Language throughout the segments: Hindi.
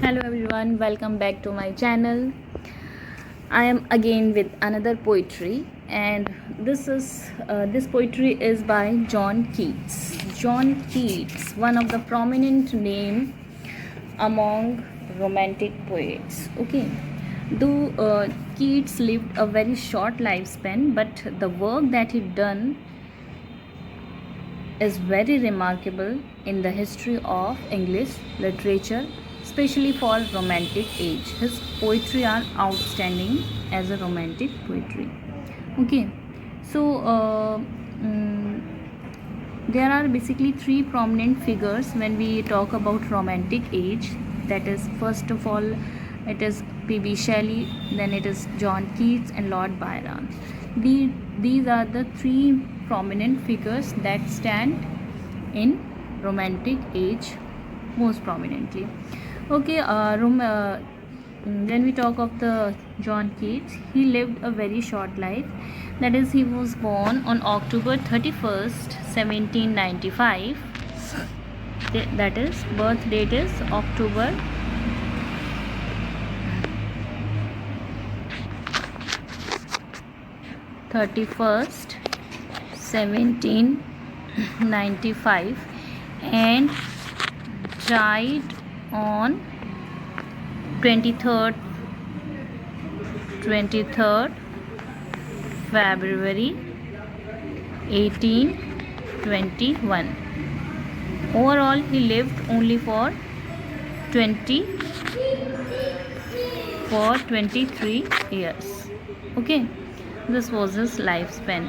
Hello everyone, welcome back to my channel. I am again with another poetry, and this poetry is by John Keats. John Keats, one of the prominent name among romantic poets. Okay, though Keats lived a very short lifespan, but the work that he done is very remarkable in the history of English literature, especially for romantic age. His poetry are outstanding as a romantic poetry. Okay, so there are basically three prominent figures when we talk about romantic age. That is, first of all, it is P.B. Shelley, then it is John Keats and Lord Byron. These are the three prominent figures that stand in romantic age most prominently. Okay, when we talk of the John Keats, he lived a very short life. That is, he was born on October 31st, 1795. That is, birth date is October 31st, 1795, and died on 23rd February 1821. Overall, he lived only for 23 years. Okay, this was his lifespan,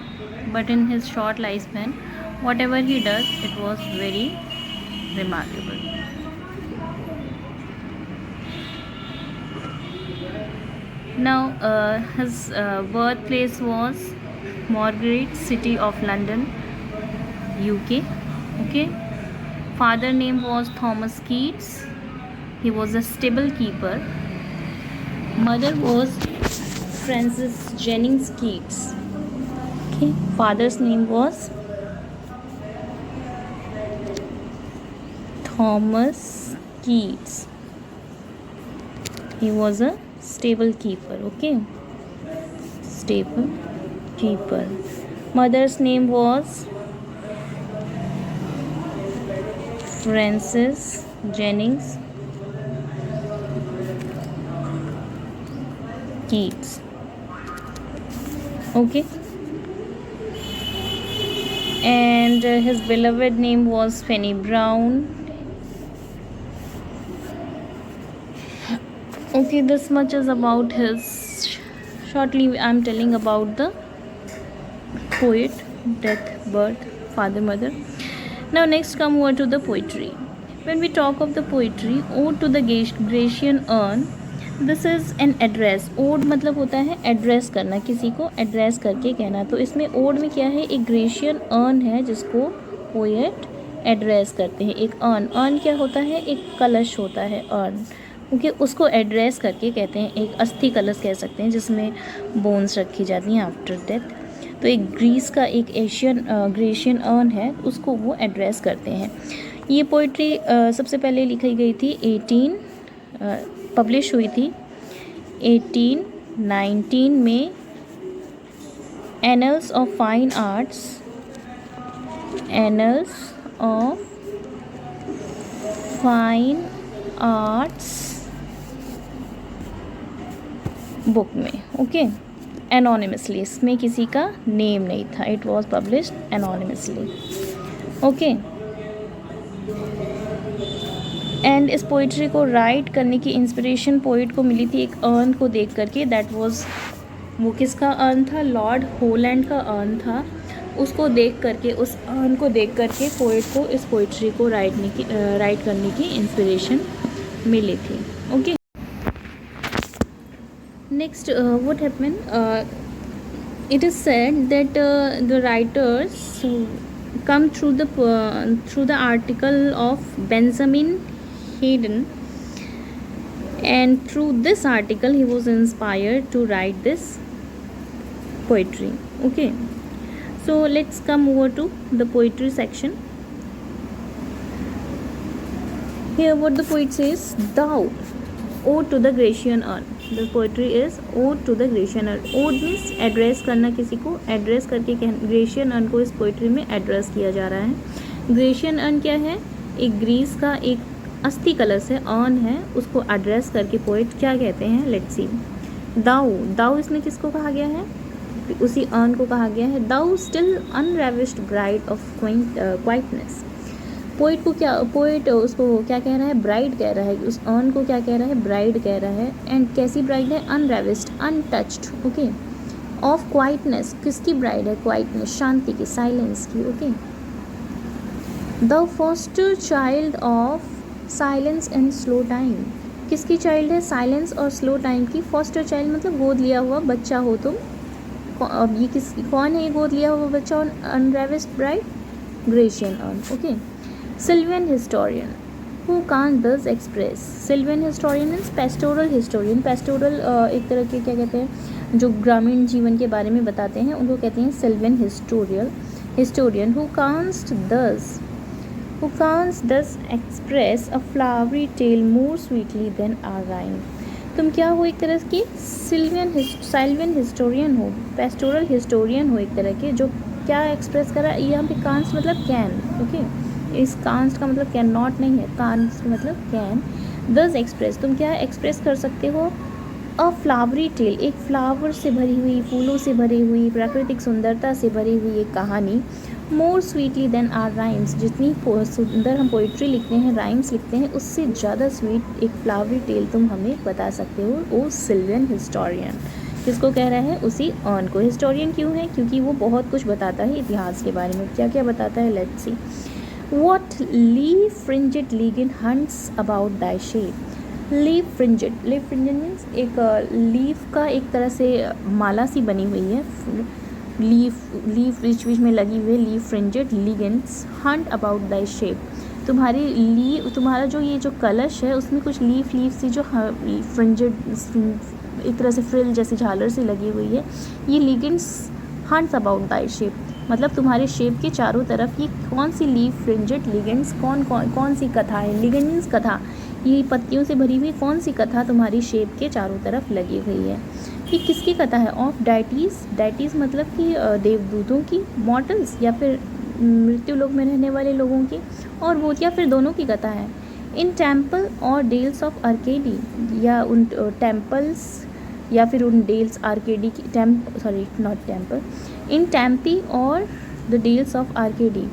but in his short lifespan, whatever he does, it was very remarkable. Now, his birthplace was Margate, City of London, UK. Okay, father name was Thomas Keats. He was a stable keeper. Mother was Frances Jennings Keats. Okay, father's name was Thomas Keats. He was a stable keeper. Okay, stable keeper. Mother's name was Frances Jennings Keats. Okay, and his beloved name was Fanny Brown. Okay, this much is about his. Shortly, I am telling about the poet, death, birth, father, mother. Now, next come over to the poetry. When we talk of the poetry, Ode to the Grecian Urn, this is an address. Ode मतलब होता है एड्रेस करना, किसी को एड्रेस करके कहना. तो इसमें ओड में क्या है, एक ग्रेशियन अर्न है जिसको पोएट एड्रेस करते हैं. एक अर्न क्या होता है, एक कलश होता है अर्न. ओके, उसको एड्रेस करके कहते हैं. एक अस्थि कलश कह सकते हैं जिसमें बोन्स रखी जाती हैं आफ्टर डेथ. तो एक ग्रीस का एक ग्रेशियन अर्न है, उसको वो एड्रेस करते हैं. ये पोइट्री सबसे पहले लिखी गई थी पब्लिश हुई थी 1819 में annuls of fine arts book में. ओके, एनोनिमसली, इसमें किसी का नेम नहीं था. It was published anonymously. Okay, and इस पोइट्री को राइट करने की इंस्पिरेशन पोइट को मिली थी एक अर्न को देख करके. दैट वाज, वो किसका अर्न था, लॉर्ड होलैंड का अर्न था. उसको देख करके, उस अर्न को देख करके पोइट को इस पोइट्री को राइट करने की इंस्पिरेशन मिली थी. Okay, next what happened, it is said that the writers come through the article of Benjamin Haydon, and through this article he was inspired to write this poetry. Okay, so let's come over to the poetry section. Here what the poet says: thou ode to the Grecian urn, the poetry is ode to the Grecian urn. Ode means address करना, किसी को एड्रेस करके ग्रेशियन अर्न को इस पोइट्री में एड्रेस किया जा रहा है। ग्रेशियन अर्न क्या है? एक ग्रीस का एक अस्थि कलश है, अर्न है, उसको एड्रेस करके पोइट क्या कहते हैं? Let's see. दाऊ, दाऊ इसमें किसको कहा गया है? उसी अर्न को कहा गया है। Thou still unravished bride of quietness. Poet को क्या, पोइट उसको क्या कह रहा है? ब्राइड कह रहा है। उस अर्न को क्या कह रहा है? ब्राइड कह रहा है। एंड कैसी ब्राइड है? Unravished, untouched, okay. Of quietness, किसकी ब्राइड है? क्वाइटनेस, शांति की, साइलेंस की, okay. The foster child of silence and slow time, किसकी चाइल्ड है? साइलेंस और स्लो टाइम की। फॉस्टर चाइल्ड मतलब गोद लिया हुआ बच्चा हो तुम। अब ये किस, कौन है ये गोद लिया हुआ बच्चा? और unravished bride, Grecian urn, okay. Sylvan historian, who canst thus express. Sylvan historian means pastoral historian. Pastoral एक तरह के क्या कहते हैं, जो ग्रामीण जीवन के बारे में बताते हैं, उनको कहते हैं Sylvian historian. Who canst thus express a flowery tale more sweetly than our rhyme. तुम क्या हो? एक तरह की सिल्वियन हिस्टोरियन हो, पेस्टोरल हिस्टोरियन हो एक तरह के, जो क्या एक्सप्रेस करा। यहाँ पे कांस मतलब कैन, ओके। इस कांस का मतलब कैन नॉट नहीं है, कांस मतलब कैन। दस एक्सप्रेस, तुम क्या एक्सप्रेस कर सकते हो? अ फ्लावरी टेल, एक फ्लावर से भरी हुई, फूलों से भरी हुई, प्राकृतिक सुंदरता से भरी हुई एक कहानी। More sweetly than our rhymes, जितनी सुंदर हम पोइट्री लिखते हैं, राइम्स लिखते हैं, उससे ज़्यादा स्वीट एक फ्लावरी टेल तुम हमें बता सकते हो। ओ सिल्वियन हिस्टोरियन, किसको कह रहा है? उसी अर्न को। हिस्टोरियन क्यों है? क्योंकि वो बहुत कुछ बताता है इतिहास के बारे में। क्या क्या बताता है? Let's see. What leaf-fringed ligand hunts about thy shape? leaf-fringed means एक लीफ का एक तरह से माला सी बनी हुई है, लीफ बीच बीच में लगी हुई है। leaf-fringed ligands hunt about thy shape, तुम्हारा जो ये जो कलश है उसमें कुछ लीफ सी जो फ्रिंजेड एक तरह से फ्रिल जैसी झालर से लगी हुई है। ये ligands hunts about Dai shape, मतलब तुम्हारे शेप के चारों तरफ ये कौन सी लीफ फ्रिंजेड लिगेंड्स, कौन सी कथा है? लिगेंड मीन्स कथा, ये पत्तियों से भरी हुई कौन सी कथा तुम्हारी शेप के चारों तरफ लगी हुई है? ये किसकी कथा है? ऑफ डाइटीज़ मतलब कि देवदूतों की, मॉर्टल्स या फिर मृत्यु लोक में रहने वाले लोगों की, और वो या फिर दोनों की कथा है। इन टेम्पल और डेल्स ऑफ आर्केडी, या उन टेम्पल्स या फिर उन डेल्स आर्केडी की, इन टेम्पी और द डेल्स ऑफ आर्केडी,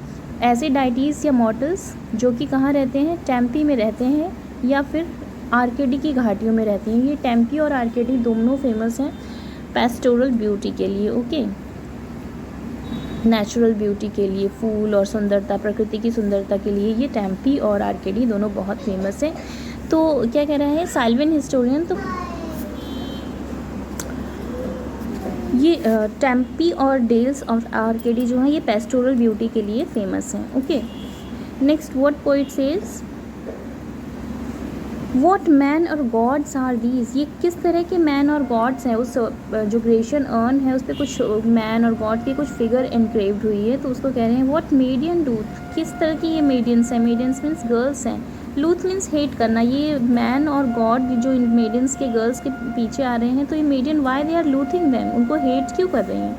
ऐसे डाइटीज़ या मॉर्टल्स जो कि कहाँ रहते हैं? टेम्पी में रहते हैं या फिर आर्केडी की घाटियों में रहते हैं। ये टेम्पी और आर्केडी दोनों फेमस हैं पेस्टोरल ब्यूटी के लिए, ओके, नेचुरल ब्यूटी के लिए, फूल और सुंदरता, प्रकृति की सुंदरता के लिए ये टेम्पी और आर्केडी दोनों बहुत फेमस हैं। तो क्या कह रहा है सिल्वियन हिस्टोरियन? तो ये टेम्पी और डेल्स और आर्केडी जो हैं ये पेस्टोरल ब्यूटी के लिए फेमस हैं, okay. Next, what poet says, what man और गॉड्स आर दीज, ये किस तरह के मैन और गॉड्स हैं? उस जो ग्रेशियन अर्न है उस पर कुछ मैन और गॉड की कुछ फिगर एनक्रेव्ड हुई है, तो उसको कह रहे हैं व्हाट मेडियन डूथ, किस तरह की ये मेडियंस हैं? मेडियंस मीन्स गर्ल्स हैं, लूथ मीन्स हेट करना। ये मैन और गॉड जो इन मेडियंस के गर्ल्स के पीछे आ रहे हैं, तो ये maiden why they are loathing them, उनको हेट क्यों कर रहे हैं?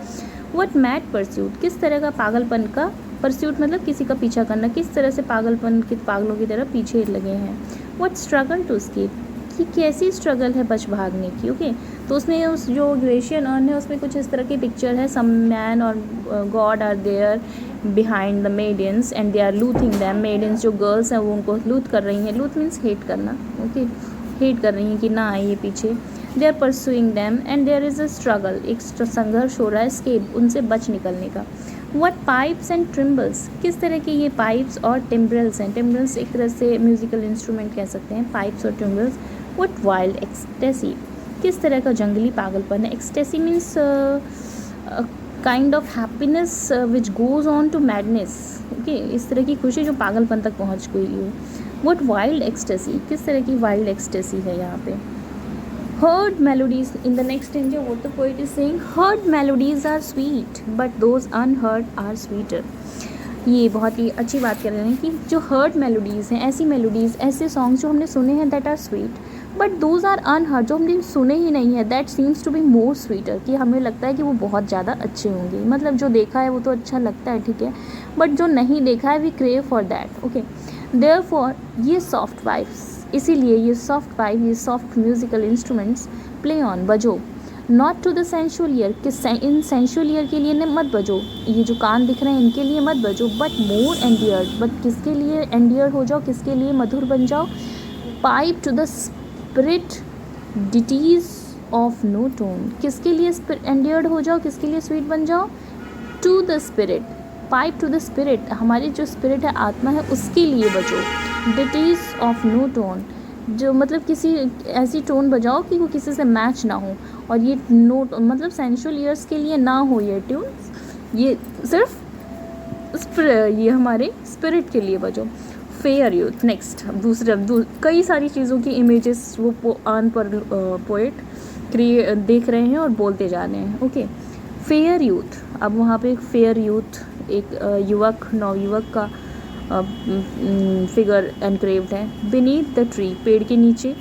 व्हाट मैड परस्यूट, किस तरह का पागलपन का, परस्यूट मतलब किसी का पीछा करना, किस तरह से पागलपन के पागलों की तरह पीछे लगे हैं। व्हाट स्ट्रगल टू एस्केप, कि कैसी स्ट्रगल है बच भागने की, ओके। तो उसमें उस जो ग्रेशियन अर्न है उसमें कुछ इस तरह की पिक्चर है, सम मैन और god are there behind the maidens and they are loathing them, maidens जो गर्ल्स हैं वो उनको लूथ कर रही हैं, लूथ मीन्स हेट करना, ओके, हेट कर रही हैं कि ना आइए पीछे। They are pursuing them and there is a struggle, एक संघर्ष हो रहा है एस्केप, उनसे बच निकलने का। व्हाट पाइप्स एंड ट्रिम्बल्स, किस तरह के ये पाइप्स और टिम्ब्रल्स हैं? टिम्ब्रल्स एक तरह से म्यूजिकल इंस्ट्रूमेंट कह सकते हैं, पाइप्स और टिम्ब्रल्स। व्हाट वाइल्ड एक्सटेसी, किस तरह का जंगली पागलपन है? Ecstasy means kind of happiness which goes on to madness, okay, इस तरह की खुशी जो पागलपन तक पहुँच गई हो। व्हाट वाइल्ड एक्सटेसी, किस तरह की वाइल्ड एक्सटेसी है यहाँ पे? Heard melodies, in the next stanza what the poet is saying, heard melodies are sweet but those unheard are sweeter. ये बहुत ही अच्छी बात कर रहे हैं कि जो हर्ट मेलोडीज़ हैं, ऐसी मेलोडीज़, ऐसे सॉन्ग्स जो हमने सुने हैं that are sweet, but those are unheard, जो हमने सुने ही नहीं है, that seems to be more sweeter, कि हमें लगता है कि वो बहुत ज़्यादा अच्छे होंगे। मतलब जो देखा है वो तो अच्छा लगता है, ठीक है, बट जो नहीं देखा है we crave for that. Okay, therefore ये सॉफ्ट वाइब्स, इसीलिए ये सॉफ्ट वाइब, ये soft musical instruments play on, बजो, not to the sensual ear, कि इन सेंशुअल ईयर के लिए मत बजो, ये जो कान दिख रहे हैं इनके लिए मत बजो, बट मोर एंडियर, बट किसके लिए एंडियर हो जाओ, किसके लिए मधुर बन जाओ, pipe to the spirit ditties of no tone, किसके लिए एंडियर्ड हो जाओ, किसके लिए स्वीट बन जाओ, to the spirit, pipe to the spirit, हमारी जो स्पिरिट है, आत्मा है, उसके लिए बजो, डिटीज ऑफ नो टोन, जो मतलब किसी ऐसी टोन बजाओ कि वो किसी से मैच ना हो, और ये नोट मतलब सेंशुअल ईयर्स के लिए ना हो ये ट्यून, ये सिर्फ ये हमारे स्पिरिट के लिए बजो। फेयर यूथ, नेक्स्ट दूसरा कई सारी चीज़ों की इमेजेस वो आन पर पोएट देख रहे हैं और बोलते जा रहे हैं। ओके, फेयर यूथ, अब वहाँ पे एक फेयर यूथ, एक युवक, नवयुवक का फिगर एनक्रेव्ड है। बीनीथ द ट्री, पेड़ के नीचे,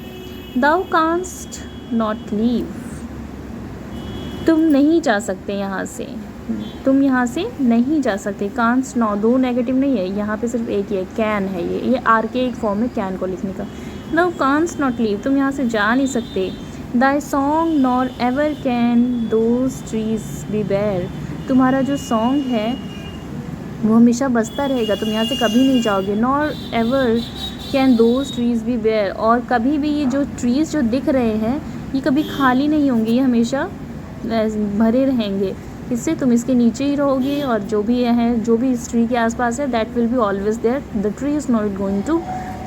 दाउ कांस्ट नॉट लीव, तुम नहीं जा सकते यहाँ से, तुम यहाँ से नहीं जा सकते। कांस्ट नॉ, दो नेगेटिव नहीं है, यहाँ पे सिर्फ एक ही है, कैन है, ये आर के एक फॉर्म है कैन को लिखने का। दाउ कांस्ट नॉट लीव, तुम यहाँ से जा नहीं सकते। Thy song nor ever can those trees be bare, तुम्हारा जो सॉन्ग है वो हमेशा बजता रहेगा, तुम यहाँ से कभी नहीं जाओगे। Nor ever can those trees be bare, और कभी भी ये जो ट्रीज़ जो दिख रहे हैं ये कभी खाली नहीं होंगे, ये हमेशा भरे रहेंगे। इससे तुम इसके नीचे ही रहोगे, और जो भी है, जो भी इस ट्री के आसपास है, that will be always there, the tree is not going to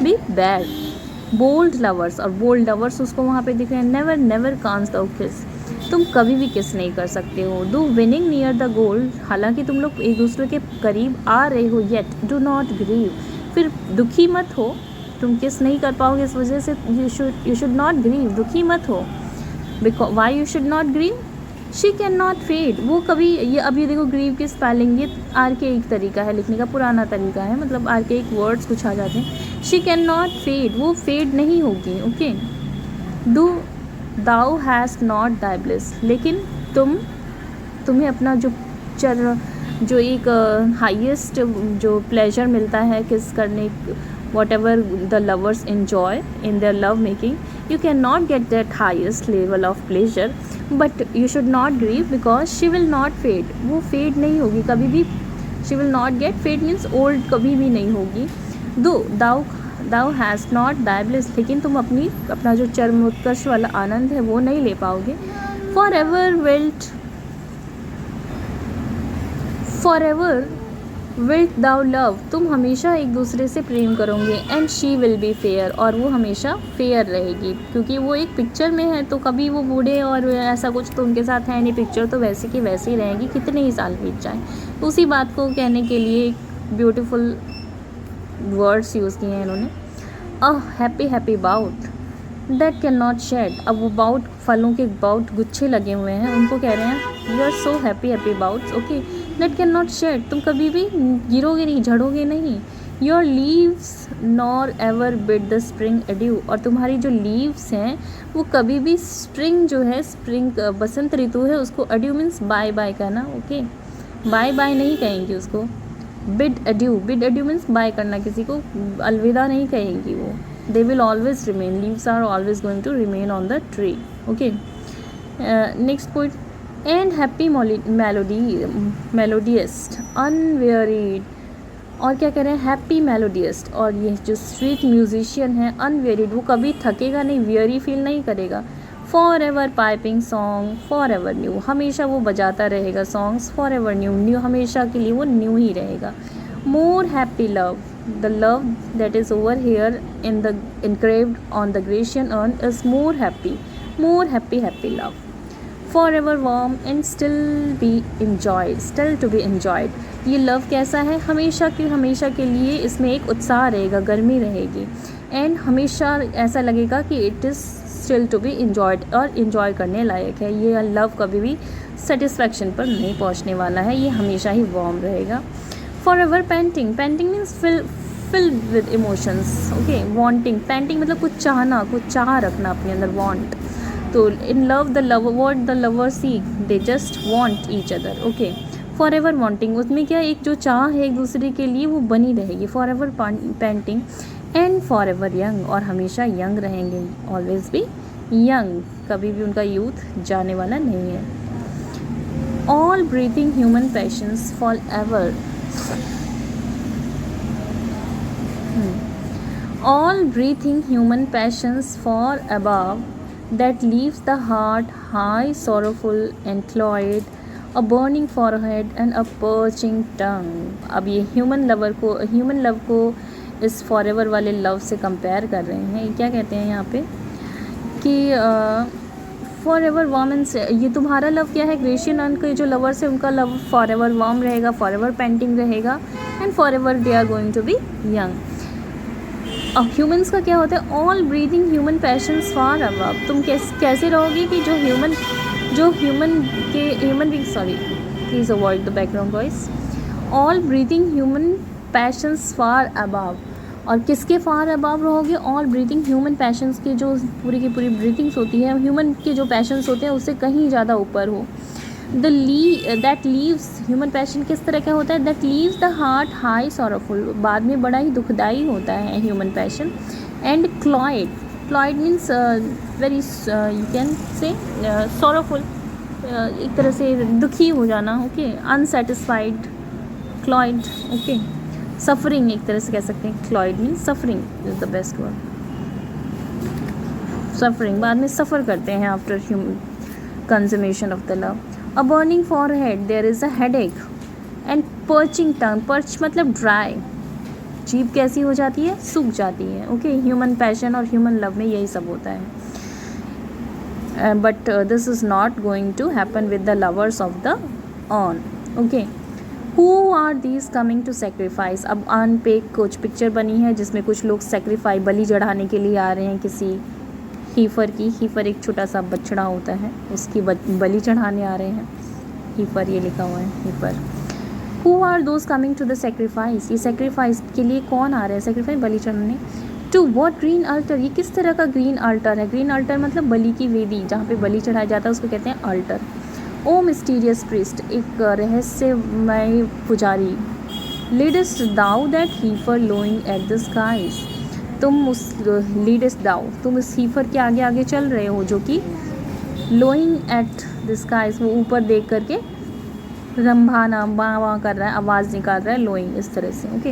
be bad. Bold lovers, और बोल्ड लवर्स उसको वहाँ पे दिख रहे हैं। नेवर नेवर कांस द किस, तुम कभी भी किस नहीं कर सकते हो। Do winning near the goal, हालांकि तुम लोग एक दूसरे के करीब आ रहे हो, येट डू नॉट ग्रीव, फिर दुखी मत हो, तुम किस नहीं कर पाओगे इस वजह से, यू शुड नॉट ग्रीव, दुखी मत हो। Because why you should not grieve, she can not fade, वो कभी, ये अभी देखो ग्रीव की स्पेलिंग, ये आर के एक तरीका है लिखने का, पुराना तरीका है, मतलब आर के एक वर्ड्स कुछ आ जाते हैं। शी कैन नॉट फेड, वो फेड नहीं होगी। Okay, do thou has not thy bliss, लेकिन तुम्हें अपना जो एक हाईएस्ट जो प्लेजर मिलता है किस करने, whatever the lovers enjoy in their love making, you can not get that highest level of pleasure, but you should not grieve because she will not fade, वो फेड नहीं होगी कभी भी। She will not get fade means old कभी भी नहीं होगी। Thou has not thy bliss, लेकिन तुम अपना जो चरमोत्कर्ष वाला आनंद है वो नहीं ले पाओगे। Forever wilt thou love, तुम हमेशा एक दूसरे से प्रेम करोगे। And she will be fair, और वो हमेशा फेयर रहेगी, क्योंकि वो एक पिक्चर में है, तो कभी वो बूढ़े और ऐसा कुछ तो उनके साथ है नहीं, पिक्चर तो वैसे की वैसे ही रहेगी, कितने ही साल बीत जाएं। उसी बात को कहने के लिए एक ब्यूटीफुल वर्ड्स यूज़ किए हैं इन्होंने। A happy bough that can not shed, अब वो बाउट, फलों के बाउट गुच्छे लगे हुए हैं, उनको कह रहे हैं you are so happy boughs, okay, that can not shed, तुम कभी भी गिरोगे नहीं, झड़ोगे नहीं। Your leaves nor ever bid the spring adieu, और तुम्हारी जो लीव्स हैं वो कभी भी स्प्रिंग जो है, स्प्रिंग बसंत ऋतु है, उसको एड्यू मीन्स बाय बाय कहना। ओके, बाय बाय नहीं कहेंगी उसको, बिड एड्यू मीन्स बाय करना, किसी को अलविदा नहीं कहेंगी वो। They will always remain, leaves are always going to remain on the tree. Okay, next point, and happy melodist unwearied, और क्या कह रहे हैं, हैप्पी मेलोडियस्ट, और ये जो स्वीट म्यूजिशियन है अनवेरिड, वो कभी थकेगा नहीं, वेरी फील नहीं करेगा। For ever piping song for ever new, हमेशा वो बजाता रहेगा सॉन्ग्स, फॉर एवर न्यू हमेशा के लिए वो न्यू ही रहेगा। More happy love, the love that is over here in the engraved on the Grecian urn is more happy love, forever warm and still to be enjoyed। ये लव कैसा है, हमेशा के लिए इसमें एक उत्साह रहेगा, गर्मी रहेगी, एंड हमेशा ऐसा लगेगा कि it is still to be enjoyed, और इन्जॉय करने लायक है। ये लव कभी भी सेटिस्फैक्शन पर नहीं पहुंचने वाला है, ये हमेशा ही वार्म रहेगा। Forever painting, painting means filled with emotions, okay. Wanting, painting मतलब कुछ चाहना, कुछ चाह रखना अपने अंदर, वांट। तो in love the love what the lover seek, they just want each other, okay. Forever wanting, उसमें क्या एक जो चाह है एक दूसरे के लिए वो बनी रहेगी, forever painting. And forever young, और हमेशा यंग रहेंगे, ऑलवेज बी यंग, कभी भी उनका यूथ जाने वाला नहीं है। All breathing human patience for ever, all breathing human passions for above that leaves the heart high, sorrowful and cloyed, a burning forehead and a perching tongue। अब ये ह्यूमन लव को इस फॉरएवर वाले लव से कंपेयर कर रहे हैं। ये क्या कहते हैं यहाँ पे कि फॉरएवर वार्म, ये तुम्हारा लव क्या है, ग्रेशियन अन के जो लवर्स है उनका लव फॉरएवर वार्म रहेगा, फॉरएवर पेंटिंग रहेगा, and forever they are going to be young. अब ह्यूमंस का क्या होता है, all breathing human passions far above, तुम कैसे रहोगे कि जो human being, sorry please avoid the background voice, all breathing human passions far above, और किसके फार अबव रहोगे, ऑल ब्रीदिंग ह्यूमन पैशंस के जो पूरी की पूरी ब्रीथिंग्स होती है, ह्यूमन के जो पैशंस होते हैं उससे कहीं ज़्यादा ऊपर हो। दैट लीव्स, ह्यूमन पैशन किस तरह का होता है, that leaves the heart high sorrowful, बाद में बड़ा ही दुखदाई होता है human passion. And cloyed means very, you can say sorrowful, एक तरह से दुखी हो जाना, okay. Unsatisfied, cloyed, okay. Suffering एक तरह से कह सकते हैं, cloyed means suffering is the best word, suffering, बाद में सफ़र करते हैं after consummation of the love. A burning forehead, there is a headache, and perching tongue, perch मतलब ड्राई, जीभ कैसी हो जाती है, सूख जाती है, ओके। ह्यूमन पैशन और ह्यूमन लव में यही सब होता है, but this is not going to happen with the lovers of the urn, okay. Who are these coming to sacrifice, अब ऑन पे कुछ पिक्चर बनी है जिसमें कुछ लोग सेक्रीफाइस, बलि चढ़ाने के लिए आ रहे हैं किसी हीफर की, हीफर एक छोटा सा बछड़ा होता है, उसकी बलि चढ़ाने आ रहे हैं, हीफर ये लिखा हुआ है, heifer. Who are those coming to the sacrifice, ये सेक्रीफाइस के लिए कौन आ रहे हैं, सेक्रीफाइस बलि चढ़ाने। टू वॉट ग्रीन अल्टर, ये किस तरह का ग्रीन अल्टर है, ग्रीन अल्टर मतलब बलि की वेदी, जहाँ पे बलि चढ़ाया जाता है उसको कहते हैं अल्टर। ओ मिस्टीरियस प्रीस्ट, एक रहस्यमय पुजारी। Leadest thou that heifer lowing at the skies, तुम उस लीडस्ट दाउ, तुम इस हीफर के आगे आगे चल रहे हो जो कि लोइंग एट द स्काईज, वो ऊपर देख करके रंभाना बाँ कर रहा है, आवाज़ निकाल रहा है, लोइंग इस तरह से, okay.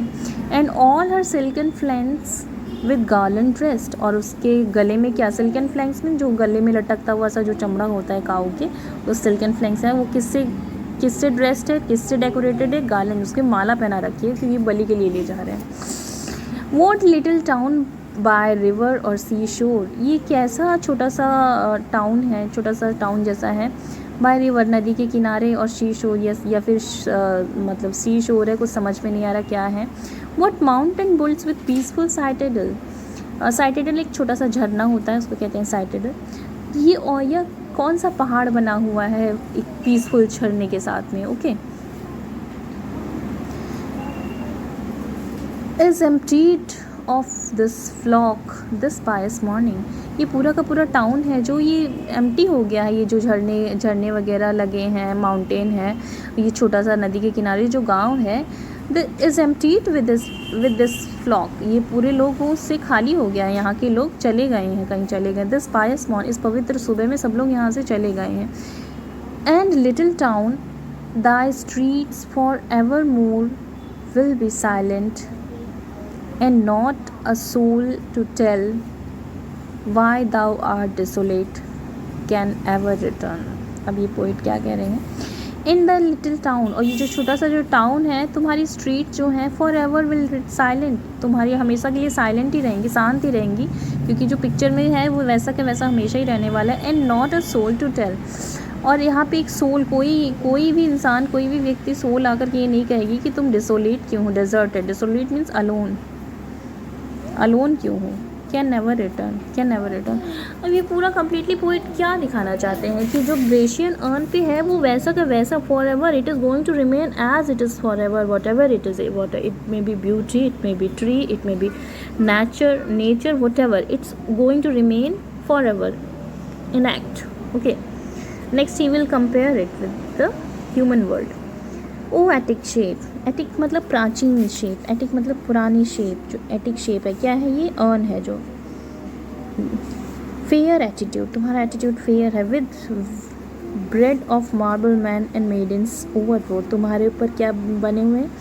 And all her silken flanks with garland dressed, और उसके गले में क्या, सिल्कन फ्लैंक्स में जो गले में लटकता हुआ सा जो चमड़ा होता है काऊ के, वो सिल्कन फ्लैंक्स है, वो किससे ड्रेस्ड है, किससे डेकोरेटेड है, गार्लैंड, उसके माला पहना रखी है क्योंकि बलि के लिए ले जा रहे हैं। What little town by river और सी शोर, ये कैसा छोटा सा टाउन है, छोटा सा टाउन जैसा है, बाय रिवर नदी के किनारे, और सी शोर या फिर मतलब सी शोर है, कुछ समझ में नहीं आ रहा क्या है। What mountain bulls with peaceful citadel, citadel एक छोटा सा झरना होता है उसको कहते हैं साइटेडल। ये और यह कौन सा पहाड़ बना हुआ है एक पीसफुल झरने के साथ में, okay. Is emptied of this flock this pious morning, ये पूरा का पूरा टाउन है जो ये एम्प्टी हो गया है, ये जो झरने वगैरह लगे हैं, माउंटेन है, ये छोटा सा नदी के किनारे जो गांव है, is emptied with this flock, ये पूरे लोगों से खाली हो गया है, यहाँ के लोग चले गए हैं, कहीं चले गए। दिस पायस मॉर्निंग, इस पवित्र सुबह में सब लोग यहाँ से चले गए हैं। And little town Dai streets for ever more will be silent and not a soul to tell why thou art desolate can ever return। अब ये पोइट क्या कह रहे हैं, इन द लिटिल टाउन, और ये जो छोटा सा जो टाउन है, तुम्हारी स्ट्रीट जो है फॉर एवर विल साइलेंट, तुम्हारी हमेशा के लिए साइलेंट ही रहेंगी, शांत ही रहेंगी, क्योंकि जो पिक्चर में है वो वैसा के वैसा हमेशा ही रहने वाला है। And not a soul to tell, और यहाँ पे एक सोल, कोई भी इंसान, कोई भी व्यक्ति सोल आकर के ये नहीं कहेगी कि तुम डिसोलेट क्यों हो, deserted, desolate means alone, alone क्यों हो, can never return, can never return. अब ये पूरा कम्प्लीटली पोइट क्या दिखाना चाहते हैं कि जो ग्रेशियन अर्न पे है वो वैसा का वैसा forever, it is going to remain as it is forever, whatever it is, what it may be beauty, it may be tree, it may be nature, whatever, it's going to remain forever intact. Okay, next he will compare it with the human world. O attic shape, attic मतलब प्राचीन शेप, एटिक मतलब पुरानी शेप, जो एटिक शेप है क्या है ये, अर्न है जो। फेयर एटीट्यूड, तुम्हारा एटीट्यूड फेयर है। With brede of marble men and maidens overflowed, तुम्हारे ऊपर क्या बने हुए हैं,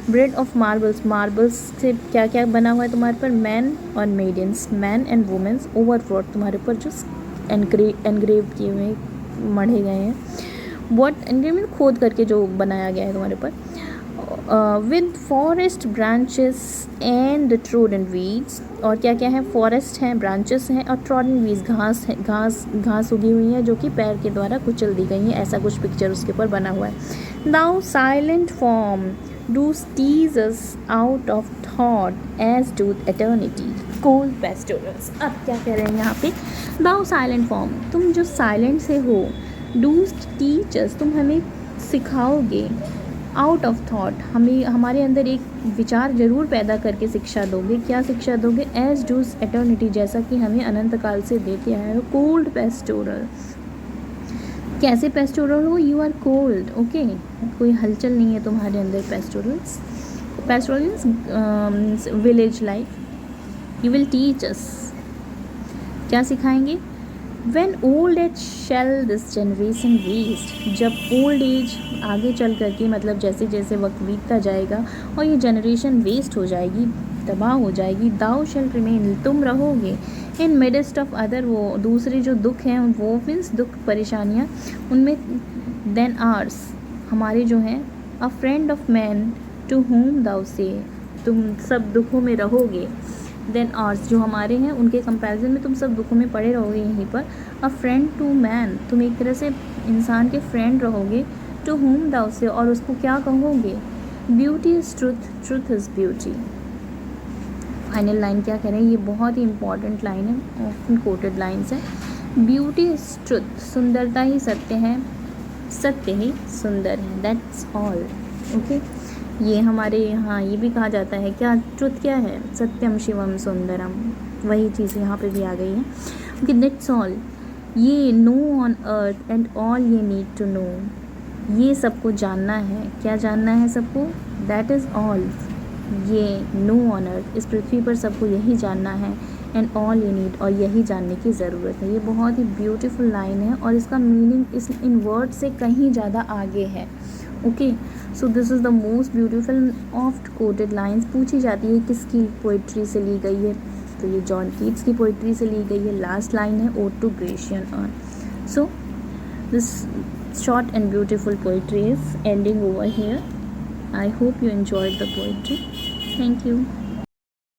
ब्रेड ऑफ मार्बल्स, मार्बल्स से क्या क्या बना हुआ है तुम्हारे ऊपर, मैन और maidens, man and women's, overflowed तुम्हारे ऊपर जो एनग्रेव किए हुए मढ़े गए हैं, वॉट एनग्रेव खोद करके जो बनाया गया है तुम्हारे ऊपर। With forest branches and trodden weeds, और क्या क्या है, फॉरेस्ट हैं, ब्रांचेस हैं और ट्रोडन वीड्स, घास है, घास उगी हुई है जो कि पैर के द्वारा कुचल दी गई है, ऐसा कुछ पिक्चर उसके ऊपर बना हुआ है। Now silent form do tease us out of thought as do eternity cold pastorals. अब क्या कह रहे हैं यहाँ पे, दाउ साइलेंट फॉर्म, तुम जो साइलेंट से हो, डू टीच अस, तुम हमें सिखाओगे, आउट ऑफ थॉट, हमें हमारे अंदर एक विचार जरूर पैदा करके शिक्षा दोगे। क्या शिक्षा दोगे, एज डूज एटर्निटी, जैसा कि हमें अनंत काल से देते आए हो। कोल्ड पेस्टोरल, कैसे पेस्टोरल हो, यू आर कोल्ड, ओके, कोई हलचल नहीं है तुम्हारे अंदर। Pastorals, pastorals village life. You will teach us, क्या सिखाएंगे, When old age shall this generation waste, जब ओल्ड एज आगे चल करके मतलब जैसे जैसे वक्त बीतता जाएगा और ये जनरेशन वेस्ट हो जाएगी, तबाह हो जाएगी। दाउ शैल रिमेन, तुम रहोगे, इन मिडेस्ट ऑफ अदर, वो दूसरे जो दुख हैं वो मीन्स दुख परेशानियाँ उनमें, देन आर्स, हमारे जो हैं, a friend of man to whom thou say, तुम सब दुखों में रहोगे। देन आर्स, जो हमारे हैं उनके कंपैरिजन में तुम सब दुखों में पड़े रहोगे यहीं पर। अ फ्रेंड टू मैन, तुम एक तरह से इंसान के फ्रेंड रहोगे। टू होम दाउ से, और उसको क्या कहोगे, beauty is truth, truth is beauty. Final line क्या कह रहे हैं, ये बहुत ही इंपॉर्टेंट लाइन है, ऑफन कोटेड लाइन्स है। ब्यूटी इज़ ट्रुथ, सुंदरता ही सत्य है, सत्य ही सुंदर है, दैट्स ऑल। ओके, ये हमारे यहाँ ये भी कहा जाता है, क्या ट्रुथ क्या है, सत्यम शिवम सुंदरम, वही चीज़ यहाँ पे भी आ गई है। ओके, दैट्स ऑल, ये know on earth and all ये नीड टू नो, ये सबको जानना है, क्या जानना है सबको, दैट इज़ ऑल, ये नो ऑन अर्थ, इस पृथ्वी पर सबको यही जानना है, एंड ऑल यू नीड, और यही जानने की ज़रूरत है। ये बहुत ही ब्यूटीफुल लाइन है और इसका मीनिंग इस इन वर्ड से कहीं ज़्यादा आगे है। Okay, so this is the most beautiful oft coated lines. पूछी जाती है किसकी पोइट्री से ली गई है, तो ये जॉन कीट्स की पोइट्री से ली गई है। लास्ट लाइन है ode to Grecian urn. So this short and beautiful poetry is ending over here. I hope you enjoyed the poetry. Thank you.